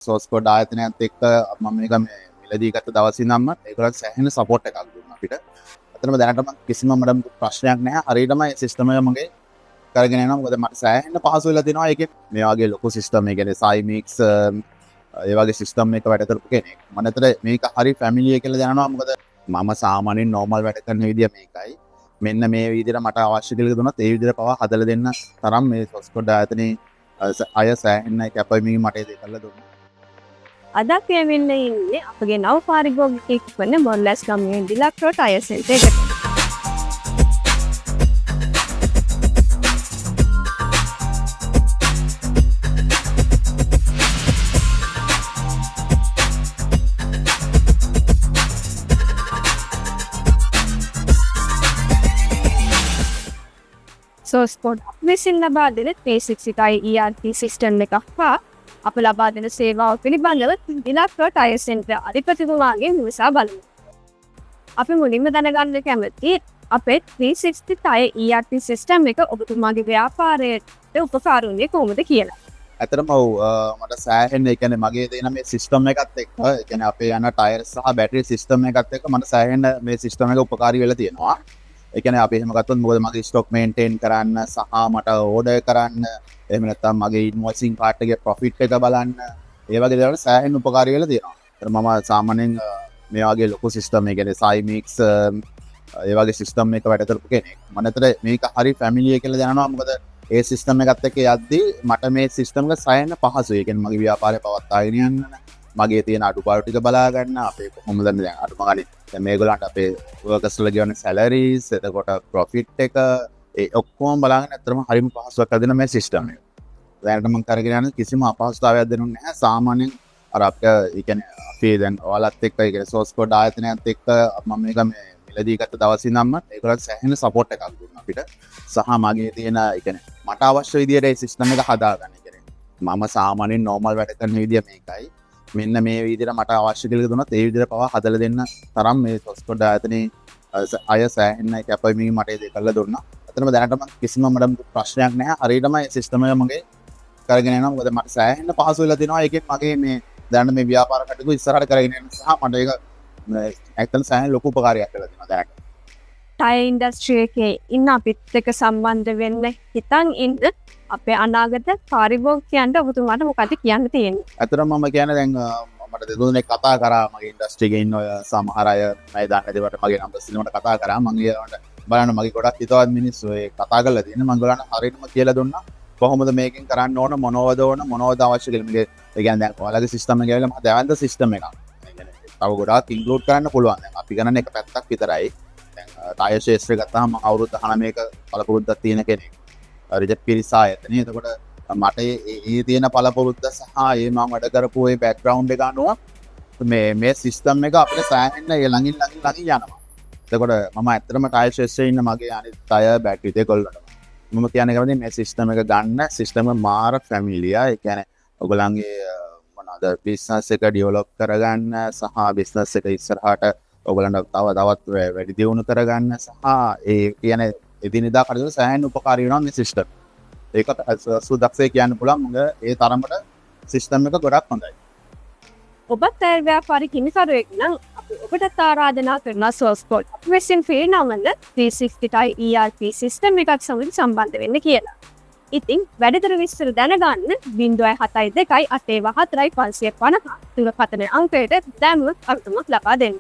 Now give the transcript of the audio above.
Sauce code ආයතනයත් එක්ක මම මේක මිලදී ගත්ත දවසේ ඉඳන්ම ඒගොල්ලන් සෑහෙන සපෝට් එකක් දුන්නා අපිට. අතනම දැනටම කිසිම මට ප්‍රශ්නයක් නැහැ. හරියටම මේ සිස්ටම් එක මගේ කරගෙන යනවා. මොකද මට සෑහෙන පහසු වෙලා තිනවා ඒකේ මේ වගේ ලොකු සිස්ටම් එක කියන්නේ සයිමික්ස් ඒ වගේ සිස්ටම් එක වැඩ කරපු කෙනෙක්. මම අතට මේක හරි ෆැමිලි එක කියලා දැනනවා. මොකද මම සාමාන්‍යයෙන් නෝමල් වැඩ කරන විදිය මේකයි. මෙන්න මේ විදිහට මට අවශ්‍ය කියලා දුන්නත් ඒ විදිහට පවා හදලා දෙන්න තරම් මේ සෝස් කෝඩ් ආයතනේ අය සෑහෙන කැපවීම මට ඒක කරලා දුන්නා. අද අපි ඇවිල්ලා ඉන්නේ අපගේ නව පාරිභෝගිකයෙක් වන මොල්ලස් ගම්මුවේ ඩිලක්රෝ ටයර් සෙන්ටර් එකට. සෝස් කෝඩ් විසින් ලබා දෙන 365 ERP සිස්ටම් එකක් හා අප ලබා දෙන සේවාව පිළිබඳව ඩිලක්රෝ ටයර් සෙන්ටර් අධිපතිතුමාගෙන් විමසා බලමු. අපි මුලින්ම දැනගන්න කැමති අපේ 360 ටයර් ERP සිස්ටම් එක ඔබතුමාගේ ව්‍යාපාරයට උපකාර වුණේ කොහොමද කියලා. ඇත්තටම ඔව් මට සෑහෙන ඒ කියන්නේ මගේ දෙන මේ සිස්ටම් එකත් එක්ක ඒ කියන්නේ අපේ යන ටයර් සහ බැටරි සිස්ටම් එකත් එක්ක මට සෑහෙන මේ සිස්ටම් එක උපකාරී වෙලා තියෙනවා. ඒ කියන්නේ අපි එහෙම ගත්තොත් මොකද මගේ ස්ටොක් මේන්ටේන් කරන්න සහ මට ඕඩර් කරන්න එහෙම නැත්නම් මගේ ඉන්වොයිසින් පාර්ට් එකේ ප්‍රොෆිට් එක බලන්න ඒ වගේ දේවල් සෑහෙන උපකාරී වෙලා තියෙනවා. ඒතර මම සාමාන්‍යයෙන් මේ වගේ ලොකු සිස්ටම් එක කියන්නේ සයිමික්ස් ඒ වගේ සිස්ටම් එක වැඩ කරපු කෙනෙක්. මම අතට මේක හරි ෆැමිලි එක කියලා දැනනවා. මොකද ඒ සිස්ටම් එකත් එක්ක යද්දී මට මේ සිස්ටම් එක සෑහෙන පහසුයි. ඒ කියන්නේ මගේ ව්‍යාපාරය පවත්වාගෙන යන්න මගේ තියෙන අඩුපාඩු ටික බලා ගන්න අපේ කොහොමද දැන් අඩුම ගානේ දැන් මේගොල්ලන්ට අපේ වර්කර්ස්ලා ගෙවන සැලරිස් එතකොට ප්‍රොෆිට් එක ඒ ඔක්කොම බලාගෙන ඇත්තටම හරිම පහසුවක් හදන මේ සිස්ටම් එක. දැනට මම කරගෙන යන කිසිම අපහසුතාවයක් දෙනුනේ නැහැ. සාමාන්‍යයෙන් අර අපිට ඒ කියන්නේ අපි දැන් ඔයාලත් එක්ක ඒ කියන්නේ සෝස් කෝඩ් ආයතනයත් එක්ක මම මේක මිලදී ගත්ත දවසේ ඉඳන්ම ඒගොල්ලන් සෑහෙන සපෝට් එකක් දුන්නා අපිට. සහ මගේ තියෙන ඒ කියන්නේ මට අවශ්‍ය විදියට ඒ සිස්ටම් එක හදාගන්න. ඒ කියන්නේ මම සාමාන්‍යයෙන් නෝමල් වැඩ කරන විදිය මේකයි. මෙන්න මේ විදිහට මට අවශ්‍ය කියලා දුන්නත් ඒ විදිහට පවා හදලා දෙන්න තරම් මේ සෝස් කෝඩ් ආයතනේ අය සෑහෙන කැපවීම මට ඒක කරලා දුන්නා. අතනම දැනටම කිසිම මට ප්‍රශ්නයක් නැහැ. හරියටම මේ සිස්ටම් එක මගේ කරගෙන යනවා. මොකද මට සෑහෙන පහසු වෙලා තිනවා. ඒකෙන් මගේ මේ දැන් මේ ව්‍යාපාර කටයුතු ඉස්සරහට කරගෙන යන්න සහ මට ඒක ඇත්තටම සෑහෙන ලොකු උපකාරයක් වෙලා තිනවා දැනට. ටයර් ඉන්ඩස්ට්‍රි එකේ ඉන්න අපිත් එක්ක සම්බන්ධ වෙන්න හිතන් ඉන්න අපේ අනාගත පාරිභෝගිකයන්ට ඔබතුමාට මොකද කියන්න තියෙන්නේ? ඇත්තටම මම කියන්නේ දැන් මට දෙතුනෙක් කතා කරා මගේ ඉන්ඩස්ට්‍රි එකේ ඉන්න ඔය සමහර අය මම දාන්න දෙවට මගේ නම්බර් සිලමට කතා කරා. මම ඊළඟට බලන්න මගේ ගොඩක් හිතවත් මිනිස්සු ඒ කතා කරලා තියෙන මම ගලන්න හරියටම කියලා දුන්නා. කොහොමද මේකෙන් කරන්න ඕන මොනවද අවශ්‍ය කියලා. මේක ඒ කියන්නේ දැන් ඔයාලගේ සිස්ටම් එක කියලා මම දැවන්ත සිස්ටම් එකක්. ඒ කියන්නේ තව ගොඩාක් ඉන්ක්ලූඩ් කරන්න පුළුවන්. දැන් අපි ගණන් එක පැත්තක් විතරයි. දැන් ටයර් ශේෂ්ත්‍රය ගත්තාම අවුරුදු 19ක පළපුරුද්දක් තියෙන කෙනෙක්. රිජෙක්ට් පිරිස ආයතනේ. එතකොට මට ඒ තියෙන පළපුරුද්ද සහ ඒ මම වැඩ කරපු ඒ බෑග්ග්‍රවුන්ඩ් එක අනුව මේ සිස්ටම් එක අපිට සෑහෙන්න ළඟින් යනවා. එතකොට මම ඇත්තටම ටයර් ශේෂ්ත්‍රයේ ඉන්න මගේ අනිත් ටයර් බැටරි දෙකොල්ලටම මම කියන්නේ කැමති මේ සිස්ටම් එක ගන්න. සිස්ටම් එක මාර ෆැමිලියා. ඒ කියන්නේ ඔයගොල්ලන්ගේ මොනවාද බිස්නස් එක ඩෙවලොප් කරගන්න සහ බිස්නස් එක ඉස්සරහට ඔයගොල්ලන්ට තවත් වැඩි දියුණු කරගන්න සහ ඒ කියන්නේ එදිනෙදා කටයුතු සෑහෙන උපකාරී වෙනවා මේ සිස්ටම්. ඒකට සුදක්ෂේ කියන්න පුළුවන්. මොකද ඒ තරමට සිස්ටම් එක ගොඩක් හොඳයි. ඔබත් ටයර් ව්‍යාපාරික හිමිකරුවෙක් නම් අපි ඔබට ආරාධනා කරන සෝස් කෝඩ් අපි විසින් ෆීනවන්න 360 ටයර් ERP සිස්ටම් එකක් සමග සම්බන්ධ වෙන්න කියලා. ඉතින් වැඩිදුර විස්තර දැනගන්න 072 874 550 දුරකථන අංකයට දැන්ම අර්ථමක් ලබා දෙන්න.